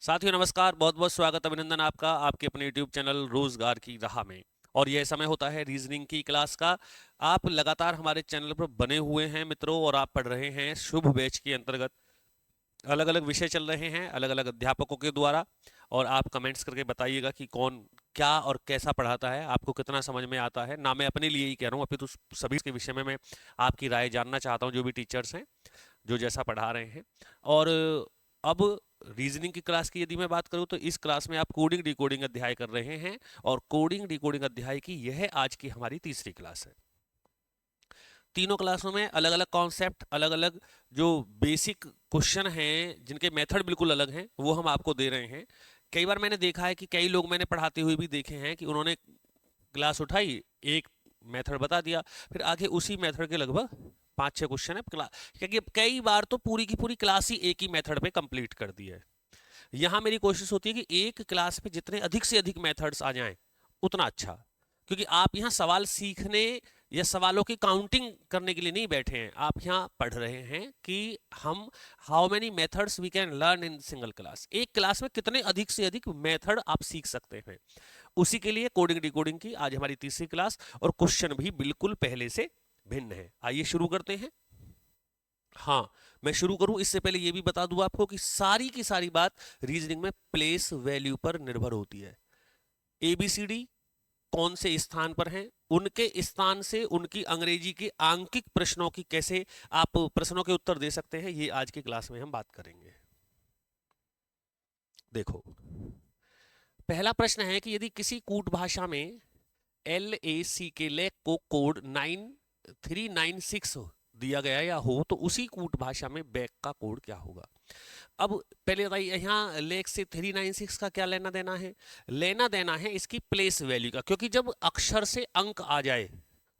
साथियों नमस्कार, बहुत बहुत स्वागत अभिनंदन आपका आपके अपने यूट्यूब चैनल रोजगार की राह में। और यह समय होता है रीजनिंग की क्लास का। आप लगातार हमारे चैनल पर बने हुए हैं मित्रों, और आप पढ़ रहे हैं शुभ बैच के अंतर्गत। अलग अलग विषय चल रहे हैं अलग अलग अध्यापकों के द्वारा। और आप कमेंट्स करके बताइएगा कि कौन क्या और कैसा पढ़ाता है, आपको कितना समझ में आता है। ना मैं अपने लिए ही कह रहा हूँ, अपितु सभी के विषय में मैं आपकी राय जानना चाहता हूँ, जो भी टीचर्स हैं जो जैसा पढ़ा रहे हैं। और अब रीजनिंग की क्लास की यदि मैं बात करूं तो इस क्लास में आप कोडिंग डिकोडिंग अध्याय कर रहे हैं। और कोडिंग डिकोडिंग अध्याय की यह आज की हमारी तीसरी क्लास है। तीनों क्लासों में अलग अलग कॉन्सेप्ट, अलग अलग जो बेसिक क्वेश्चन हैं जिनके मेथड बिल्कुल अलग हैं, वो हम आपको दे रहे हैं। कई बार मैंने देखा है कि कई लोग मैंने पढ़ाते हुए भी देखे हैं कि उन्होंने क्लास उठाई, एक मेथड बता दिया, फिर आगे उसी मेथड के लगभग 5-6 क्वेश्चन है क्लास, क्योंकि कई बार तो पूरी की पूरी क्लास ही एक ही मेथड पे कंप्लीट कर दी है। यहाँ मेरी कोशिश होती है कि एक क्लास में जितने अधिक से अधिक मेथड्स आ जाएं उतना अच्छा। क्योंकि आप यहाँ सवाल सीखने या सवालों की काउंटिंग करने के लिए नहीं बैठे हैं, आप यहाँ पढ़ रहे हैं कि हम how many methods we can learn in single class. एक क्लास में कितने अधिक से अधिक मेथड आप सीख सकते हैं, उसी के लिए कोडिंग डिकोडिंग की आज हमारी तीसरी क्लास। और क्वेश्चन भी बिल्कुल पहले से भिन्न है। आइए शुरू करते हैं। हाँ, मैं शुरू करूं इससे पहले यह भी बता दूं आपको कि सारी की सारी बात रीजनिंग में प्लेस वैल्यू पर निर्भर होती है। एबीसीडी कौन से स्थान पर हैं, उनके स्थान से उनकी अंग्रेजी के आंकिक प्रश्नों की कैसे आप प्रश्नों के उत्तर दे सकते हैं, ये आज की क्लास में हम बात करेंगे। देखो, पहला प्रश्न है कि यदि किसी कूट भाषा में LAC के लेख को कोड 9396 दिया गया या हो तो उसी कूट भाषा में बैक का कोड क्या होगा। अब पहले बताइए, यहाँ लेख से 396 का क्या लेना देना है। लेना देना है इसकी प्लेस वैल्यू का, क्योंकि जब अक्षर से अंक आ जाए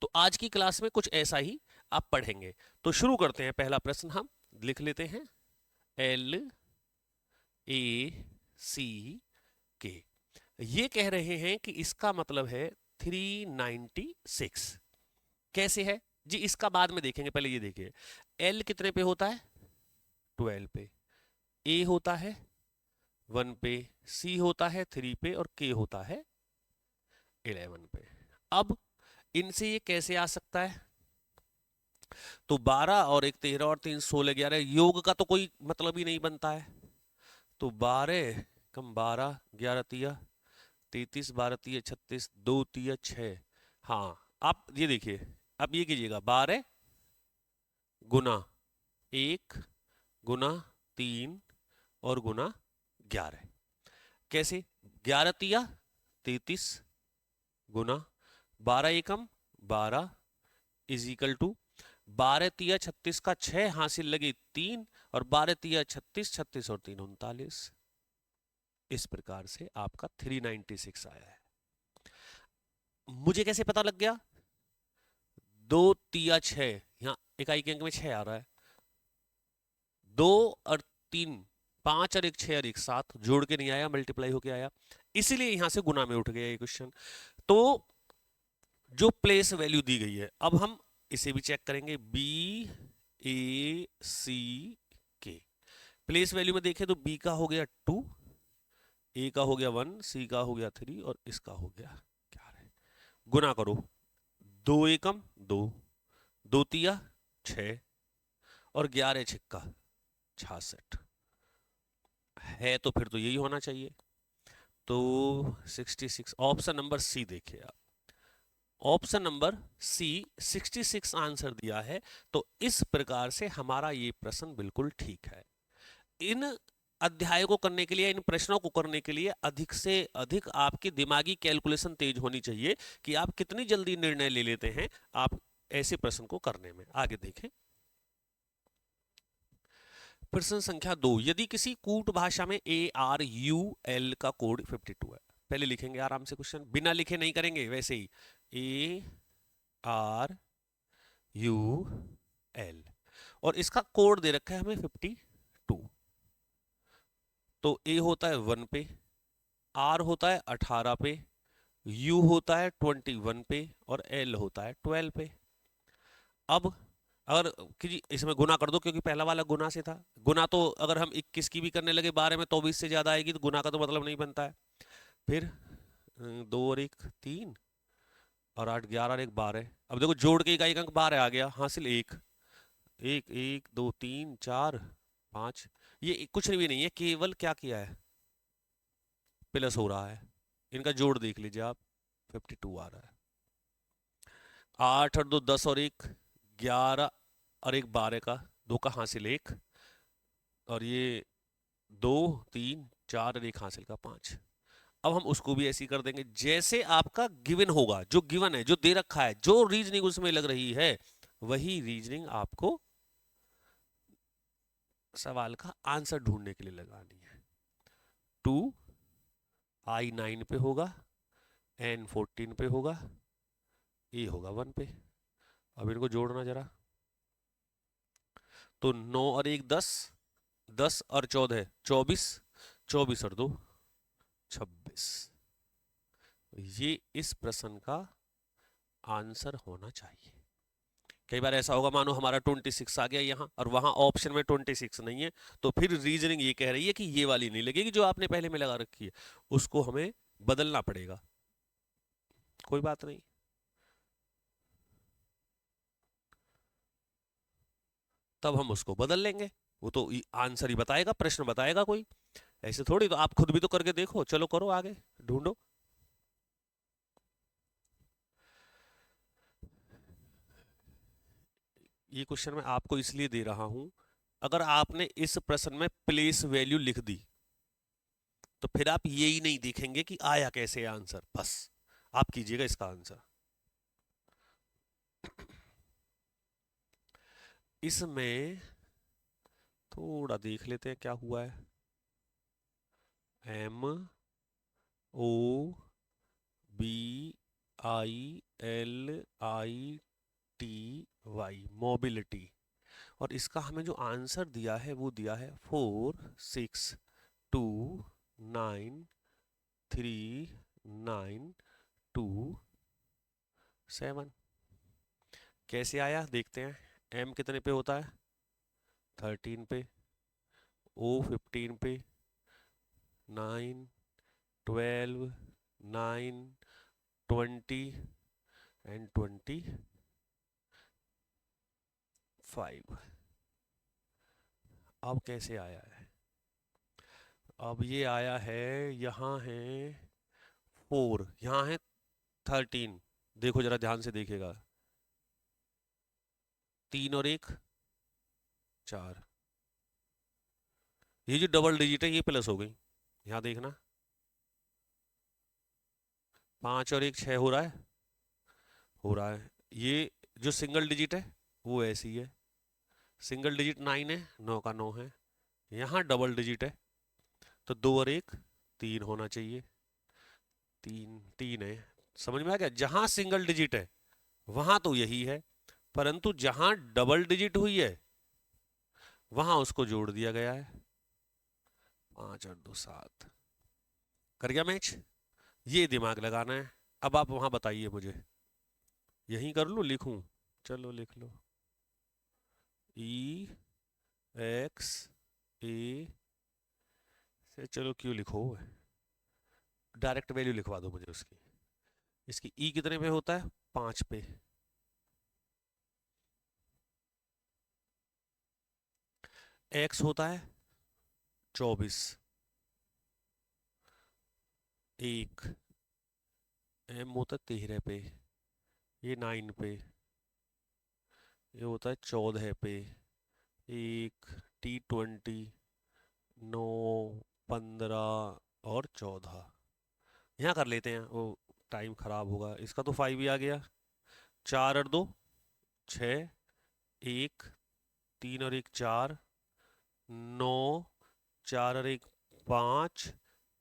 तो आज की क्लास में कुछ ऐसा ही आप पढ़ेंगे। तो शुरू करते हैं। पहला प्रश्न हम लिख लेते हैं, LAC के। ये कह रहे हैं कि इसका मतलब है 396। कैसे है जी, इसका बाद में देखेंगे, पहले ये देखिए। L कितने पे होता है, 12 पे। A होता है 1 पे, C होता है 3 पे, और K होता है 11 पे। अब इनसे ये कैसे आ सकता है, तो 12 और एक 13 और 3 16 11, योग का तो कोई मतलब ही नहीं बनता है। तो 12 कम 12, 11 तिया 33, 12 तिया 36, 2 तिया 6। हाँ, आप ये देखिए, अब ये कीजिएगा, 12 गुना 1 गुना 3 और गुना 11। कैसे, 11 तिया 33 गुना 12 एकम 12 इज इक्वल टू 12 तिया 36 का 6 हासिल लगी 3, और 12 तिया 36, 36 और 3 39। इस प्रकार से आपका 396 आया है। मुझे कैसे पता लग गया, 2 तिया 6, यहाँ इकाई के अंक में 6 आ रहा है, 2 और 3 5 और 1 6 और 1 7, जोड़ के नहीं आया, मल्टीप्लाई होके आया, इसलिए यहां से गुना में उठ गया ये क्वेश्चन। तो जो प्लेस वैल्यू दी गई है, अब हम इसे भी चेक करेंगे। BAC प्लेस वैल्यू में देखें तो B का हो गया 2, A का हो गया 1, C का हो गया 3 और इसका हो गया 11। गुना करो, 2 एकम 2, 2 तिया 6 और 11 छिक्का 66 है, तो फिर तो यही होना चाहिए। तो 66, ऑप्शन नंबर सी देखिए आप, ऑप्शन नंबर सी 66 आंसर दिया है। तो इस प्रकार से हमारा ये प्रश्न बिल्कुल ठीक है। इन अध्याय को करने के लिए, इन प्रश्नों को करने के लिए अधिक से अधिक आपकी दिमागी कैलकुलेशन तेज होनी चाहिए कि आप कितनी जल्दी निर्णय ले लेते हैं आप ऐसे प्रश्न को करने में। आगे देखें, प्रश्न संख्या 2, यदि किसी कूट भाषा में ARUL का कोड 52 है। पहले लिखेंगे आराम से क्वेश्चन, बिना लिखे नहीं करेंगे, वैसे ही ARUL, और इसका कोड दे रखा है हमें 52। तो A होता है 1 पे, R होता है 18 पे, U होता है 21 पे, और L होता है 12 पे। अब अगर कि जी इसमें गुना कर दो, क्योंकि पहला वाला गुना से था। गुना तो अगर हम 21 की भी करने लगे 12 में तो 20 से ज्यादा आएगी, तो गुना का तो मतलब नहीं बनता है। फिर 2 और 1 3 और 8 11 और 1 12। अब देखो जोड़ के इकाई का अंक 12 आ गया, हासिल 1। 1 1 2 3 4 5। ये कुछ भी नहीं है, केवल क्या किया है, प्लस हो रहा है। इनका जोड़ देख लीजिए आप, 52 आ रहा है। 8 और 2 10 और 1 11 और 1 12 का, 2 का हासिल 1, और ये 2 3 4 और 1 हासिल का 5। अब हम उसको भी ऐसे ही कर देंगे जैसे आपका गिवन होगा, जो गिवन है, जो दे रखा है, जो रीजनिंग उसमें लग रही है, वही रीजनिंग आपको सवाल का आंसर ढूंढने के लिए लगानी है। 2 आई 9 पे होगा, एन 14 पे होगा, ए होगा 1 पे। अब इनको जोड़ना जरा, तो 9 और 1 10, 10 और 14 24, 24 और 2 26। ये इस प्रश्न का आंसर होना चाहिए। कई बार ऐसा होगा, मानो हमारा 26 आ गया यहाँ और वहां ऑप्शन में 26 नहीं है, तो फिर रीजनिंग ये कह रही है कि ये वाली नहीं लगेगी जो आपने पहले में लगा रखी है, उसको हमें बदलना पड़ेगा। कोई बात नहीं, तब हम उसको बदल लेंगे। वो तो आंसर ही बताएगा, प्रश्न बताएगा कोई, ऐसे थोड़ी। तो आप खुद भी तो करके देखो, चलो करो, आगे ढूंढो। ये क्वेश्चन मैं आपको इसलिए दे रहा हूं, अगर आपने इस प्रश्न में प्लेस वैल्यू लिख दी तो फिर आप ये ही नहीं देखेंगे कि आया कैसे आंसर, बस आप कीजिएगा इसका आंसर। इसमें थोड़ा देख लेते हैं क्या हुआ है। M O B I L I T Y, mobility. और इसका हमें जो आंसर दिया है वो दिया है 4 6 2 9 3 9 2 7। कैसे आया देखते हैं। M कितने पे होता है, 13 पे, O 15 पे, 9 12 9 20 एंड 25। अब कैसे आया है, अब ये आया है, यहाँ है 4, यहाँ है 13। देखो जरा ध्यान से देखिएगा, 3 और 1 4, ये जो डबल डिजिट है ये प्लस हो गई। यहाँ देखना, 5 और 1 6 हो रहा है, हो रहा है। ये जो सिंगल डिजिट है वो ऐसी है, सिंगल डिजिट 9 है, 9 का 9 है। यहाँ डबल डिजिट है, तो 2 और 1 3 होना चाहिए, 3 3 है। समझ में आ गया, जहां सिंगल डिजिट है वहां तो यही है, परंतु जहां डबल डिजिट हुई है वहां उसको जोड़ दिया गया है। 5 और 2 7, कर गया मैच। ये दिमाग लगाना है। अब आप वहां बताइए मुझे, यहीं कर लूं, लिखूं? चलो लिख लो, ई एक्स ए से, चलो क्यों लिखो, डायरेक्ट वैल्यू लिखवा दो मुझे उसकी। इसकी ई कितने पे होता है, 5 पे। एक्स होता है 24, 1 एम होता है 13 पे, ये 9 पे, ये होता है 14 पे, 1 T20 9 15 और 14। यहाँ कर लेते हैं, वो टाइम खराब होगा। इसका तो 5 ही आ गया, 4 और 2 6, 1 3 और 1 4 9, 4 और 1 5,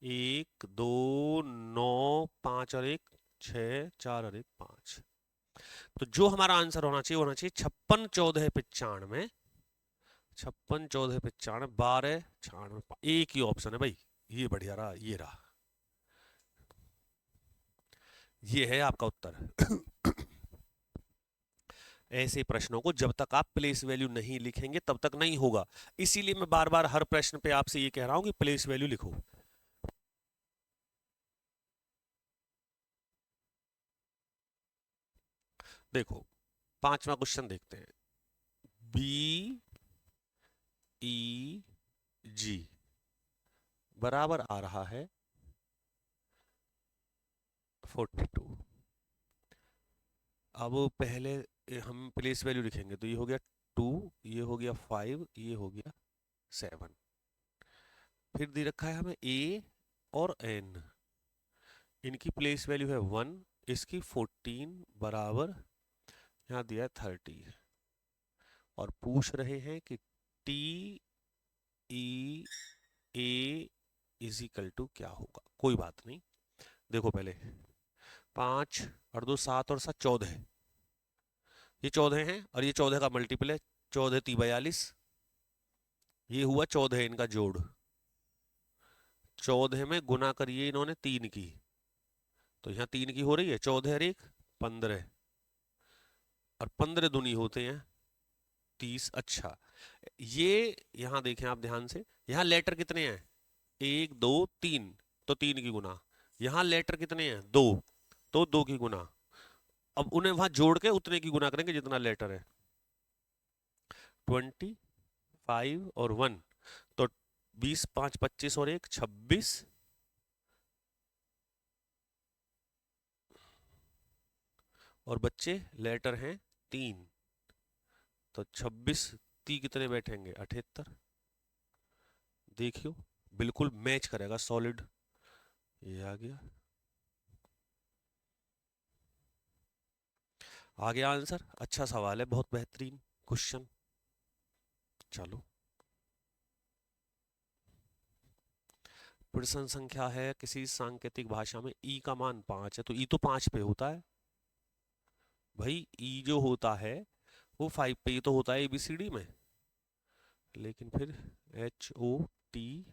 1 2 9 5 और 1 6, 4 और 1 5। तो जो हमारा आंसर होना चाहिए, होना चाहिए 56 14 95, 56 14 95 12 96। एक ही ऑप्शन है भाई, ये बढ़िया रहा, ये रहा, ये है आपका उत्तर। ऐसे प्रश्नों को जब तक आप प्लेस वैल्यू नहीं लिखेंगे तब तक नहीं होगा। इसीलिए मैं बार बार हर प्रश्न पे आपसे ये कह रहा हूं कि प्लेस वैल्यू लिखो। देखो 5वां क्वेश्चन देखते हैं। बी ई जी बराबर आ रहा है 42। अब पहले हम प्लेस वैल्यू लिखेंगे तो ये हो गया 2, ये हो गया 5, ये हो गया 7। फिर दे रखा है हमें ए और एन, इनकी प्लेस वैल्यू है 1, इसकी 14 बराबर यहाँ दिया है 30। और पूछ रहे हैं कि T E A is equal to क्या होगा। कोई बात नहीं, देखो पहले 5 और 2 7 और 7 14, ये 14 है और ये 14 का मल्टीपल है, 14 × 3 = 42, ये हुआ 14 इनका जोड़। 14 में गुना करिए इन्होंने 3 की, तो यहाँ 3 की हो रही है, 14 और 1 15, और 15 दूनी होते हैं 30। अच्छा, ये यहाँ देखें आप ध्यान से, यहाँ लेटर कितने हैं 1 2 3, तो 3 की गुना। यहाँ लेटर कितने हैं 2, तो 2 की गुना। अब उन्हें वहां जोड़ के उतने की गुना करेंगे जितना लेटर है। 25 और 1, तो 20 5 25 और 1 26, और बच्चे लेटर हैं 3, तो 26 ती कितने बैठेंगे 78। देखियो बिल्कुल मैच करेगा, सॉलिड। ये आ गया आंसर। अच्छा सवाल है, बहुत बेहतरीन क्वेश्चन। चलो, प्रश्न संख्या है, किसी सांकेतिक भाषा में ई का मान 5 है, तो ई तो 5 पे होता है भाई। ई जो होता है वो 5 पे ही तो होता है ABCD में। लेकिन फिर HOTEL,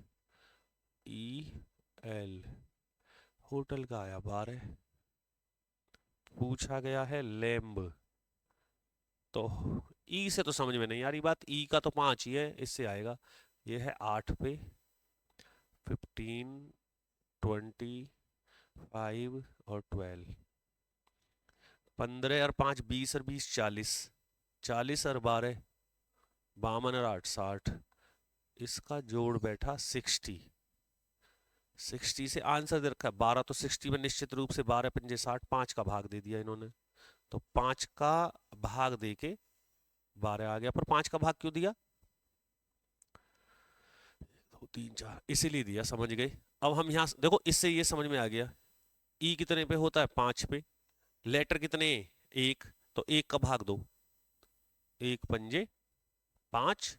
होटल का आया 12। पूछा गया है लैम्ब, तो ई से तो समझ में नहीं आ रही बात। ई का तो 5 ही है, इससे आएगा। ये है 8 पे, 15 25 और 12। 15 और 5 20 और 20 40, 40 और 12 52 और 8 60, इसका जोड़ बैठा 60। 60 से आंसर दे रखा है 12, तो 60 में निश्चित रूप से 12 पंजे 60, 5 का भाग दे दिया इन्होंने, तो 5 का भाग दे के 12 आ गया। पर 5 का भाग क्यों दिया, 2 3 4 इसीलिए दिया, समझ गए। अब हम यहाँ देखो, इससे ये समझ में आ गया ई कितने पे होता है 5 पे, लेटर कितने 1, तो 1 का भाग दो, 1 पंजे 5,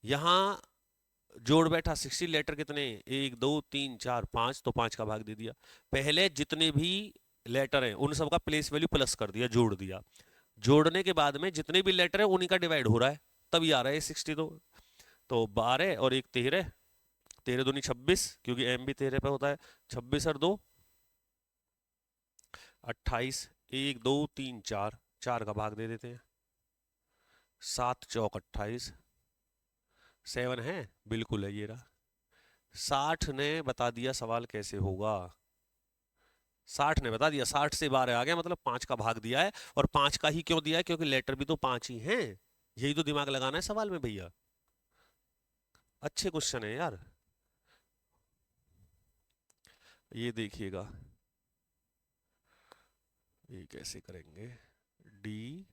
यहाँ जोड़ बैठा 60, लेटर कितने 1 2 3 4 5, तो 5 का भाग दे दिया। पहले जितने भी लेटर हैं उन सब का प्लेस वैल्यू प्लस कर दिया, जोड़ दिया। जोड़ने के बाद में जितने भी लेटर है उन्हीं का डिवाइड हो रहा है, तभी आ रहा है 60। तो 12 और 1 13, 13 दूनी 26, क्योंकि एम भी 13 पे होता है। 26 और 2 28, 1 2 3 4, 4 का भाग दे देते हैं, 7 चौक 28, 7 है, बिल्कुल है, ये रहा। 60 ने बता दिया सवाल कैसे होगा, 60 ने बता दिया, 60 से 12 आ गया, मतलब 5 का भाग दिया है। और 5 का ही क्यों दिया है, क्योंकि लेटर भी तो 5 ही हैं। यही तो दिमाग लगाना है सवाल में भैया। अच्छे क्वेश्चन है यार। ये देखिएगा, ये कैसे करेंगे। डी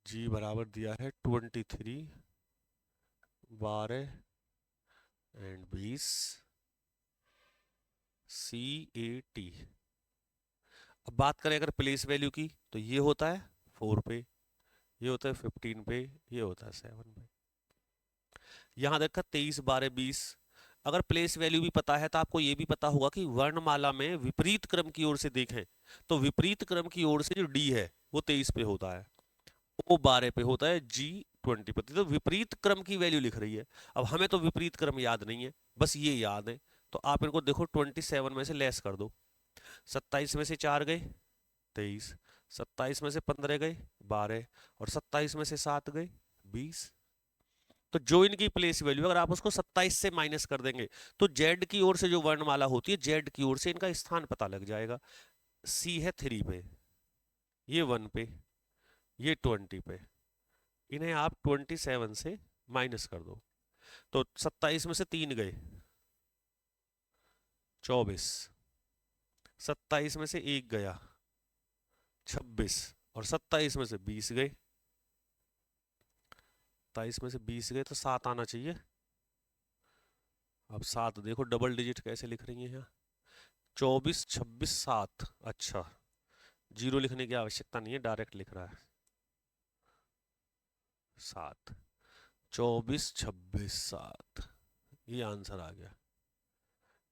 जी बराबर दिया है 23 12 एंड 20 CAT। अब बात करें अगर प्लेस वैल्यू की, तो ये होता है 4 पे, ये होता है 15 पे, ये होता है 7 पे। यहाँ देखा 23 12 20। अगर प्लेस वैल्यू भी पता है तो आपको ये भी पता होगा कि वर्णमाला में विपरीत क्रम की ओर से देखें तो विपरीत क्रम की ओर से जो डी है वो 23 पे होता है, ओ 12 पे होता है, जी 20 पे। तो विपरीत क्रम की वैल्यू लिख रही है। अब हमें तो विपरीत क्रम याद नहीं है, बस ये याद है। तो आप इनको देखो 27 में से लेस कर दो, 27 में से 4 गए 23, 27 में से 15 गए 12, और 27 में से 7 गए 20। तो जो इनकी प्लेस वैल्यू, अगर आप उसको 27 से माइनस कर देंगे तो जेड की ओर से जो वर्णमाला होती है, जेड की ओर से इनका स्थान पता लग जाएगा। सी है 3 पे, ये 1 पे, ये 20 पे, इन्हें आप 27 से माइनस कर दो। तो 27 में से 3 गए 24, 27 में से 1 गया 26, और 27 में से 20 गए, 27 में से 20 गए तो 7 आना चाहिए। अब 7 देखो डबल डिजिट कैसे लिख रही है यहाँ, 24 26 7। अच्छा, जीरो लिखने की आवश्यकता नहीं है, डायरेक्ट लिख रहा है 7, 24 26 7, ये आंसर आ गया।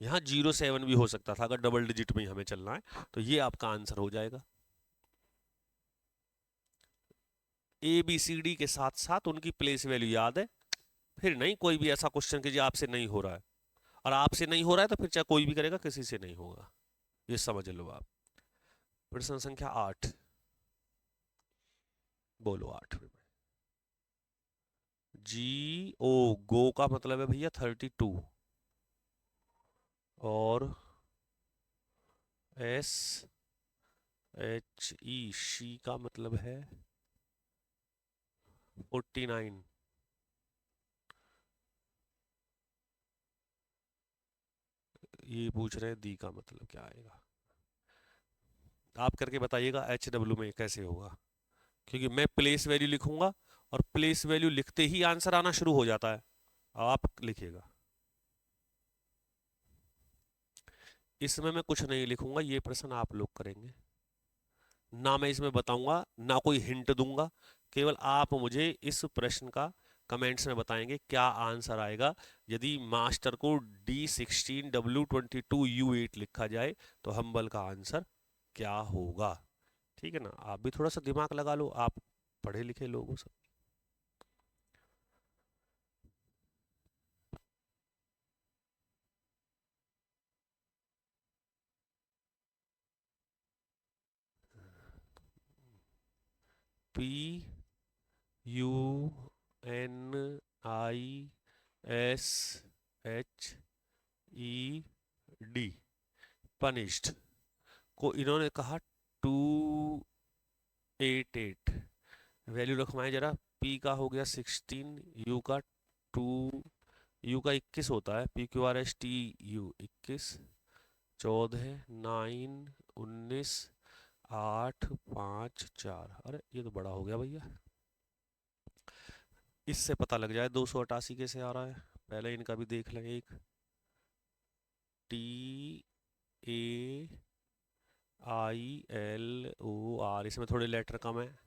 यहाँ 07 भी हो सकता था, अगर डबल डिजिट में ही हमें चलना है तो ये आपका आंसर हो जाएगा। ए बी सी डी के साथ साथ उनकी प्लेस वैल्यू याद है, फिर नहीं कोई भी ऐसा क्वेश्चन कीजिए आपसे नहीं हो रहा है, और आपसे नहीं हो रहा है तो फिर चाहे कोई भी करेगा, किसी से नहीं होगा, ये समझ लो आप। प्रश्न संख्या 8, बोलो 8 में। जी ओ, गो का मतलब है भैया 32, और एस एच ई, शी का मतलब है 49। ये पूछ रहे हैं दी का मतलब क्या आएगा, आप करके बताइएगा एच डब्ल्यू में कैसे होगा, क्योंकि मैं प्लेस वैल्यू लिखूंगा और प्लेस वैल्यू लिखते ही आंसर आना शुरू हो जाता है। आप लिखिएगा, इसमें मैं कुछ नहीं लिखूंगा, ये प्रश्न आप लोग करेंगे, ना मैं इसमें बताऊंगा ना कोई हिंट दूंगा, केवल आप मुझे इस प्रश्न का कमेंट्स में बताएंगे क्या आंसर आएगा। यदि मास्टर को D16W22U8 लिखा जाए तो हम्बल का आंसर क्या होगा। ठीक है ना, आप भी थोड़ा सा दिमाग लगा लो, आप पढ़े लिखे लोग हो सब। PUNISHED, पनिश्ड को इन्होंने कहा 288, वैल्यू रखवाएं जरा। P का हो गया 16, U का 2, U का 21 होता है, PQRSTU 21, 14 9 19 8 5 4, अरे ये तो बड़ा हो गया भैया, इससे पता लग जाए 288 कैसे आ रहा है। पहले इनका भी देख लें, एक TAILOR, इसमें थोड़े लेटर कम है।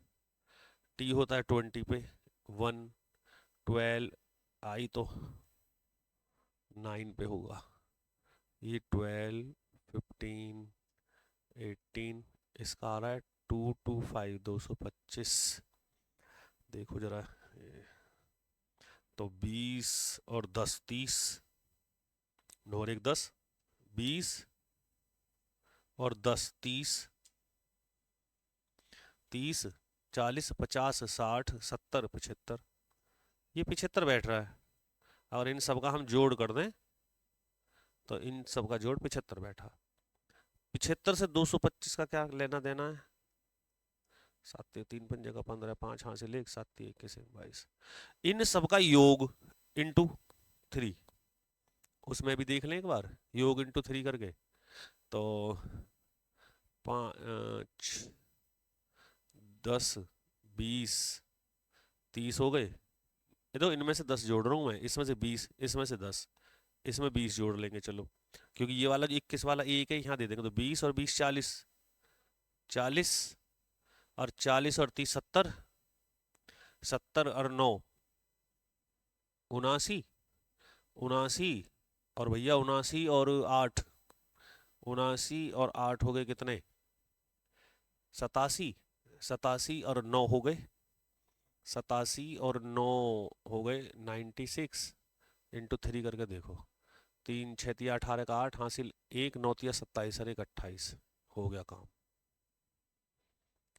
T होता है 20 पे 1, 12, I तो 9 पे होगा, ये 12 15 18, इसका आ रहा है 225 225, देखो जरा, तो 20 और 10 30, 9 और 1 10, 20 और 10 30, 30 40 50 60 70 75, ये 75 बैठ रहा है, और इन सब का हम जोड़ कर दें तो इन सब का जोड़ 75 बैठा। 75 से 225 का क्या लेना देना है, 7 3 5 जगह 15, 5 हासिल 1 7 21 22, इन सब का योग इंटू 3, उसमें भी देख लें एक बार, योग इंटू 3 करके, तो 5 10 20 30 हो गए। ये तो इनमें से 10 जोड़ रहा हूँ मैं, इसमें से 20, इसमें से 10, इसमें 20 जोड़ लेंगे चलो, क्योंकि ये वाला 21 वाला एक है, यहाँ दे देंगे तो 20 और 20 40, 40 और 40 और 30 70, 70 और 9 79, 79 और भैया 79 और 8, 79 और 8 हो गए कितने 87, 87 और 9 हो गए 87 और 9 हो गए 96, इंटू 3 करके देखो, 3 6 तिया 18 का 8 हासिल 1 9 तिया 27 और 1 28, हो गया काम।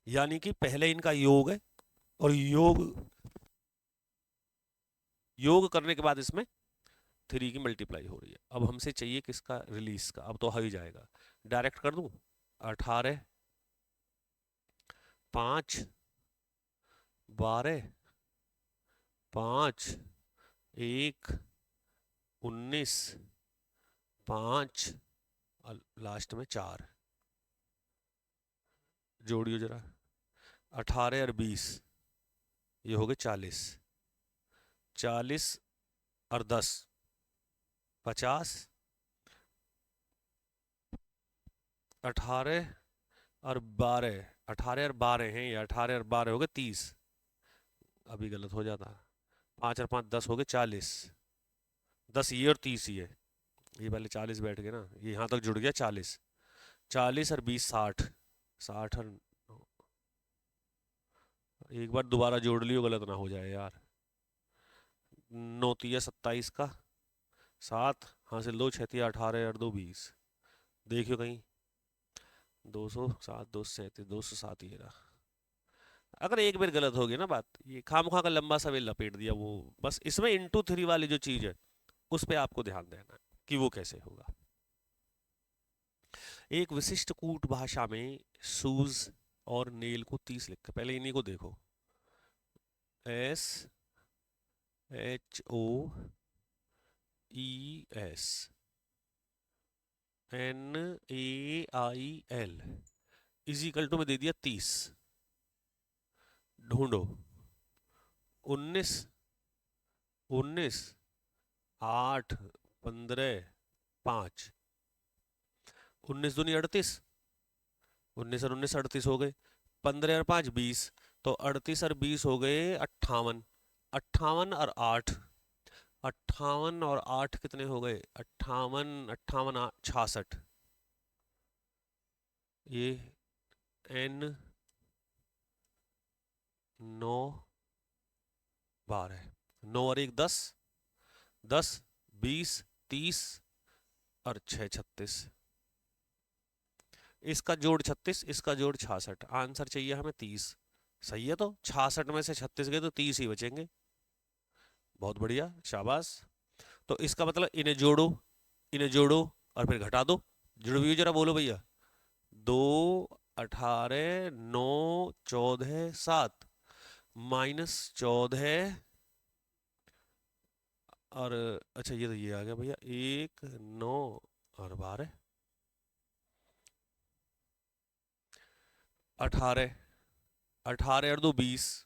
यानी कि पहले इनका योग है और योग योग करने के बाद इसमें 3 की मल्टीप्लाई हो रही है। अब हमसे चाहिए किसका, रिलीज का। अब तो हो ही जाएगा, डायरेक्ट कर दूं। 18, 5, 12, 5, 1, 19, 5 और लास्ट में 4। जोड़ियो जरा, 18 और 20, ये हो गए 40। 40 और 10, 50। 18 और 12, 18 और 12 हैं, या 18 और 12 हो गए 30। अभी गलत हो जाता। 5 और 5 10 हो गए 40। 10 ये और 30 ये, ये पहले 40 बैठ गए ना, ये यहाँ तक जुड़ गया 40। 40 और 20 60। 60 और एक बार दोबारा जोड़ लियो, गलत ना हो जाए यार। 9 तिया 27 का, 7 हासिल 2 6 तिया 18 और 2 20। देखियो कहीं 207 237 207 ये रहा। अगर एक बार गलत हो गई ना बात, ये खामखा का लंबा सा वे लपेट दिया वो। बस इसमें इंटू 3 वाली जो चीज है उस पे आपको ध्यान देना है कि वो कैसे होगा। एक विशिष्ट कूट भाषा में शूज और नेल को 30 लिख, पहले इन्हीं को देखो। SHOES NAIL इजिकल टू में दे दिया 30। ढूंढो। 19, 19, 8, 15, 5। 19 दूनी 38, 19 और 19 38 हो गए। 15 और 5 20, तो 38 और 20 हो गए 58। 58 और 8, 58 और 8 कितने हो गए, 58 58 66। ये N 9 12, 9 और 1 10, 10 20 30 और 6 36। इसका जोड़ 36, इसका जोड़ 66। आंसर चाहिए हमें 30। सही है, तो 66 में से 36 गए तो 30 ही बचेंगे। बहुत बढ़िया, शाबाश। तो इसका मतलब इन्हें जोड़ो, इन्हें जोड़ो और फिर घटा दो। जुड़ भी जरा बोलो भैया। 2 18 9 14 7 -14 और अच्छा ये तो ये आ गया भैया, 1 9 और 12। 18, 18 और 2 20,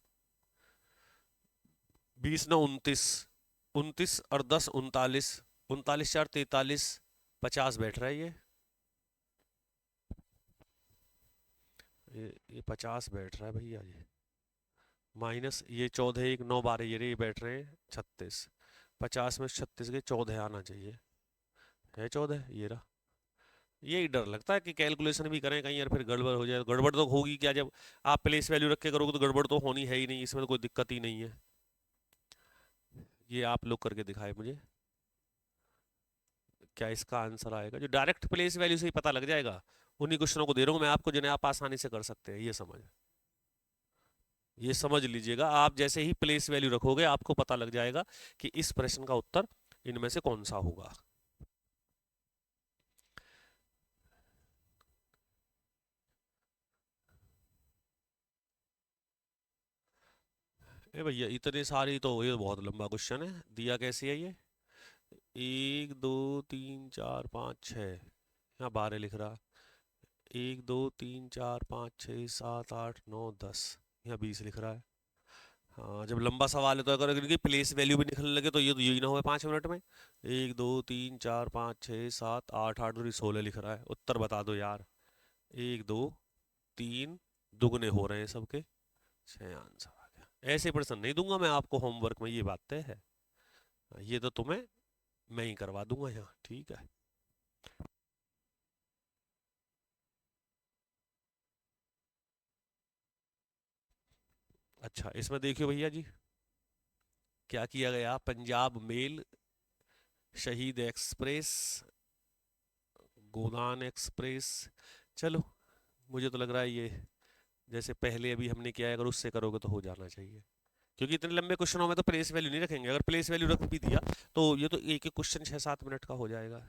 20 9 29, 29 और 10 39, 39 4 43, 50 बैठ रहा है ये 50 बैठ रहा है भैया ये। माइनस ये 14 1 9 12 ये बैठ रहे हैं 36। 50 में 36 के 14 आना चाहिए, है 14 ये रहा। यही डर लगता है कि कैलकुलेशन भी करें कहीं यार फिर गड़बड़ हो जाए। गड़बड़ तो होगी क्या, जब आप प्लेस वैल्यू रख के करोगे तो गड़बड़ तो होनी है ही नहीं, इसमें तो कोई दिक्कत ही नहीं है। ये आप लोग करके दिखाए मुझे, क्या इसका आंसर आएगा। जो डायरेक्ट प्लेस वैल्यू से ही पता लग जाएगा, उन्हीं क्वेश्चनों को दे रहा हूँ मैं आपको जिन्हें आप आसानी से कर सकते हैं। ये समझ लीजिएगा, आप जैसे ही प्लेस वैल्यू रखोगे आपको पता लग जाएगा कि इस प्रश्न का उत्तर इनमें से कौन सा होगा। ए भैया इतने सारी तो, ये बहुत लंबा क्वेश्चन है, दिया कैसे है ये। 1 2 3 4 5 6, यहाँ 12 लिख रहा। 1 2 3 4 5 6 7 8 9 10, यहाँ 20 लिख रहा है। हाँ जब लंबा सवाल है तो अगर इनकी प्लेस वैल्यू भी निकलने लगे तो ये तो यही ना हो 5 मिनट में। 1 2 3 4 5 6 7 8 8 16 लिख रहा है, उत्तर बता दो यार। 1 2 3 दुगने हो रहे हैं सबके, 6 आंसर आ गया। ऐसे प्रश्न नहीं दूंगा मैं आपको होमवर्क में, ये बात तय है। ये तो तुम्हें मैं ही करवा दूंगा यहाँ, ठीक है। अच्छा इसमें देखियो भैया जी, क्या किया गया। पंजाब मेल, शहीद एक्सप्रेस, गोदान एक्सप्रेस। चलो मुझे तो लग रहा है ये जैसे पहले अभी हमने किया है, अगर उससे करोगे तो हो जाना चाहिए, क्योंकि इतने लंबे क्वेश्चनों में तो प्लेस वैल्यू नहीं रखेंगे। अगर प्लेस वैल्यू रख भी दिया तो ये तो एक एक क्वेश्चन 6-7 मिनट का हो जाएगा।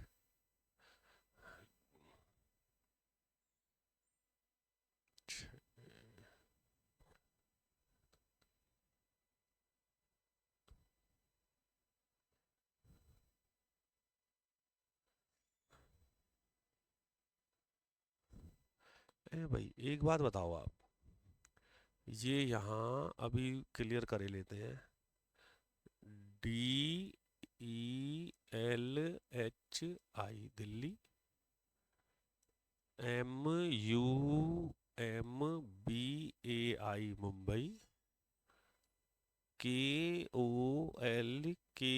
ए भाई एक बात बताओ आप, ये यहाँ अभी क्लियर कर ही लेते हैं। DELHI Delhi, MUMBAI Mumbai, KOLKTA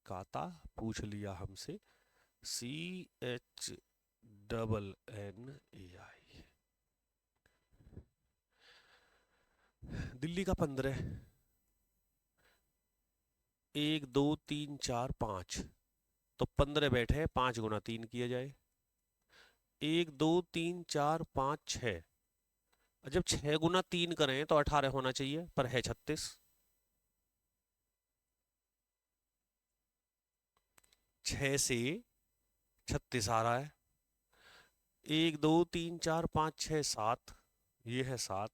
काता पूछ लिया हमसे, CHNNAI। दिल्ली का 15, 1 2 3 4 5, तो 15 बैठे हैं, 5 गुना 3 किया जाए, 1 2 3 4 5 6, जब 6 गुना 3 करें तो 18 होना चाहिए, पर है 36। 6 से 36 आ रहा है। 1 2 3 4 5 6 7, ये है 7,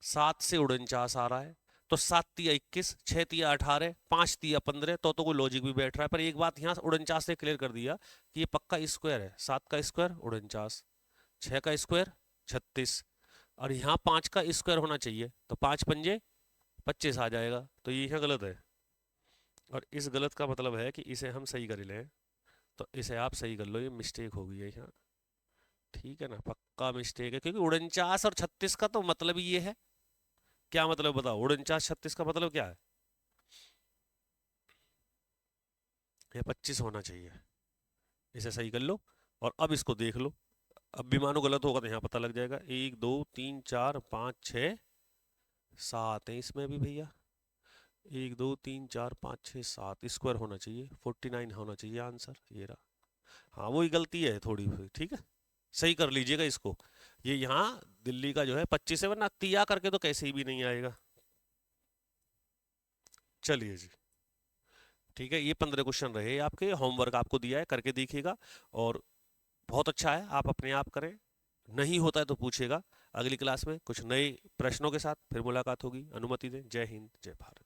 7 से 49 आ रहा है, तो 7 तिया 21, 6 तिया 18, 5 तिया 15, तो कोई लॉजिक भी बैठ रहा है। पर एक बात यहाँ 49 से क्लियर कर दिया कि ये पक्का स्क्वायर है। 7 का स्क्वायर 49, 6 का स्क्वायर 36, और यहाँ 5 का स्क्वायर होना चाहिए, तो 5 पंजे 25 आ जाएगा, तो ये यहाँ गलत है। और इस गलत का मतलब है कि इसे हम सही कर लें, तो इसे आप सही कर लो, ये मिस्टेक हो गई है यहाँ। ठीक है ना, पक्का मिस्टेक है, क्योंकि 49 और 36 का तो मतलब ही ये है। क्या मतलब बताओ, 49 36 का मतलब क्या है? ये 25 होना चाहिए, इसे सही कर लो। और अब इसको देख लो, अब भी मानो गलत होगा तो यहाँ पता लग जाएगा। 1 2 3 4 5 6 7 है इसमें भी भैया, 1 2 3 4 5 6 7 स्क्वायर होना चाहिए, 49 होना चाहिए आंसर, ये रहा। हाँ वही गलती है थोड़ी सी, ठीक है, सही कर लीजिएगा इसको। ये यहाँ दिल्ली का जो है 25 है, वरना तिया करके तो कैसे ही भी नहीं आएगा। चलिए जी, ठीक है, ये 15 क्वेश्चन रहे आपके, होमवर्क आपको दिया है, करके देखिएगा। और बहुत अच्छा है, आप अपने आप करें, नहीं होता है तो पूछेगा। अगली क्लास में कुछ नए प्रश्नों के साथ फिर मुलाकात होगी। अनुमति दें। जय हिंद, जय भारत।